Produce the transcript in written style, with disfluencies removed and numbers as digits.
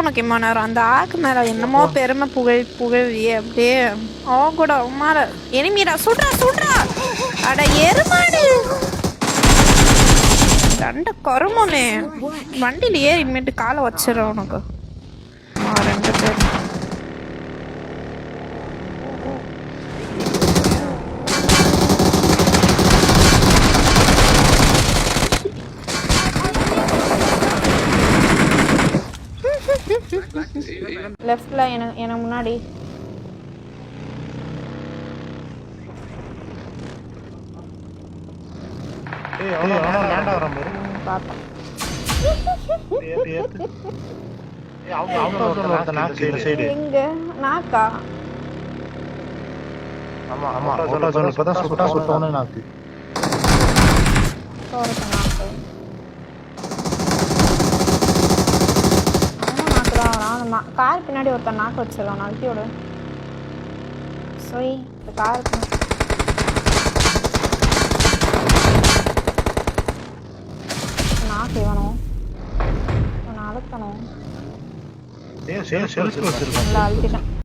உனக்கு இம்மா நேரம் அந்த ஆக்கு மேல என்னமோ பெருமை புகழ்வியே அப்படியே கூட உமார எனிமீரா சுட்றா அட எருமாடு தண்ட கருமோனே வண்டியில ஏறி இனிமேட்டு காலை வச்சிடறேன் உனக்கு 2 பேர் லெஃப்ட்ல எனக்கு முன்னாடி பார்த்தேன் எங்க நாக்கா கார் பின்னாடி ஒருத்தர் நாக்கு வச்சிடலாம் நல்த்தியோட சொய் இந்த கார் நாக்கு வேணும் நான் அழுத்தணும் அழுத்திட்டேன்